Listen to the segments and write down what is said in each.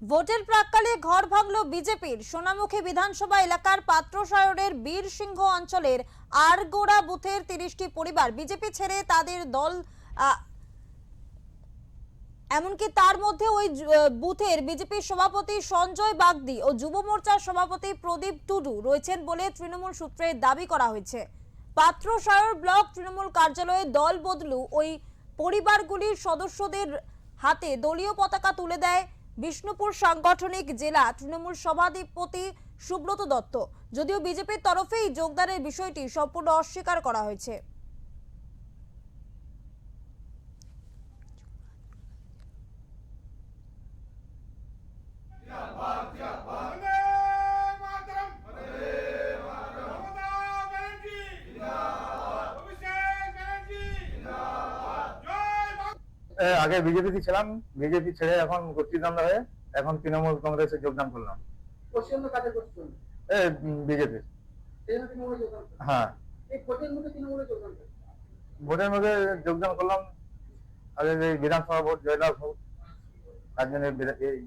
ভোটের প্রাক্কালে ঘর ভাঙল বিজেপির। সোনামুখী বিধানসভা এলাকার পাত্রসায়রের বীরসিংহ অঞ্চলের আরগোড়া বুথের ৩০টি পরিবার বিজেপি ছেড়ে তাদের দল এমনকি তার মধ্যে ওই বুথের বিজেপির সভাপতি সঞ্জয় বাগদি ও যুব মোর্চার সভাপতি প্রদীপ টুডু রয়েছেন বলে তৃণমূল সূত্রে দাবি করা হয়েছে। পাত্রসায়র ব্লক তৃণমূল কার্যালয়ে দল বদলু ওই পরিবারগুলির সদস্যদের হাতে দলীয় পতাকা তুলে দেয় বিষ্ণুপুর সাংগঠনিক জেলা তৃণমূল সভাপতি সুব্রত দত্ত। যদিও বিজেপির তরফেই যোগদানের বিষয়টি সম্পূর্ণ অস্বীকার করা হয়েছে। আগে বিজেপিতে ছিলাম, বিজেপি ছেড়ে এখন গোষ্ঠীদ্বন্দ্ব হয়ে এখন তৃণমূল কংগ্রেসে যোগদান করলাম। পশ্চিমবঙ্গ কাজে করছেন বিজেপি। তৃণমূলে যোগদান করেন। হ্যাঁ, এই ভোটের মধ্যে তৃণমূলে যোগদান করেন। ভোটের মধ্যে যোগদান করলাম। আগে এই বিধানসভা ভোট জয়লাভ হোক তার জন্য এই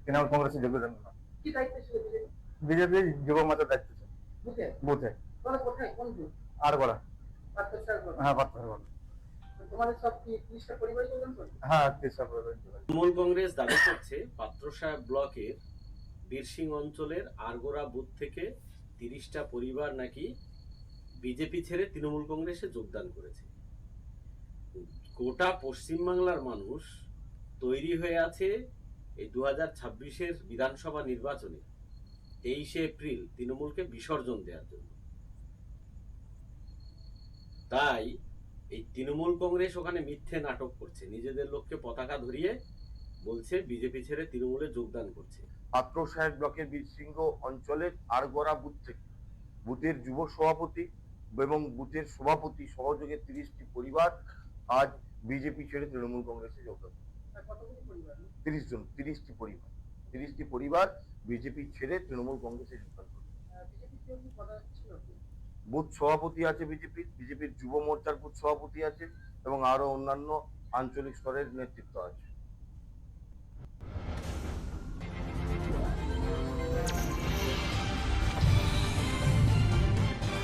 তৃণমূল কংগ্রেসে যোগদান করলাম। কি দায়িত্ব ছিল বিজেপি? বিজেপি যুব মোর্চার দায়িত্ব ছিল বুথে? বুথে। তোমরা কোথায়, কোন বুথ? আর করা। পাত্রসায়র বুথ। হ্যাঁ, পাত্রসায়র। তোমাদের সব কি ৩০টা পরিবার যোগদান করে? হ্যাঁ, ৩০টা পরিবার। তৃণমূল কংগ্রেস দাবি করছে পাত্রসায়র ব্লকের বীরসিং অঞ্চলের আরগোড়া বুথ থেকে ৩০টা পরিবার নাকি বিজেপি ছেড়ে তৃণমূল কংগ্রেসে যোগদান করেছে। গোটা পশ্চিমবাংলার মানুষ তৈরি হয়ে আছে এই ২০২৬-এর বিধানসভা নির্বাচনে ২৩শে এপ্রিল তৃণমূলকে বিসর্জন দেওয়ার জন্য। তাই এই তৃণমূল কংগ্রেস ওখানে মিথ্যে নাটক করছে, নিজেদের লোককে পতাকা ধরিয়ে বলছে বিজেপি ছেড়ে তৃণমূলে যোগদান করছে। পাত্রসায়র ব্লকের বীরসিংহ অঞ্চলের আরগড়া বুথ থেকে বুথের যুব সভাপতি এবং বুথের সভাপতি সহযোগে ৩০টি পরিবার আজ বিজেপি ছেড়ে তৃণমূল কংগ্রেসে যোগদান করে। কতগুলি পরিবার? ৩০ জন, ৩০টি পরিবার, ৩০টি পরিবার বিজেপি ছেড়ে তৃণমূল কংগ্রেসে যোগদান করে। বিজেপি কেউ কি কথা ছিল? বুথ সভাপতি আছে বিজেপির যুব মোর্চার বুথ সভাপতি আছে এবং আরো অন্যান্য আঞ্চলিক স্তরের নেতৃত্ব আছে।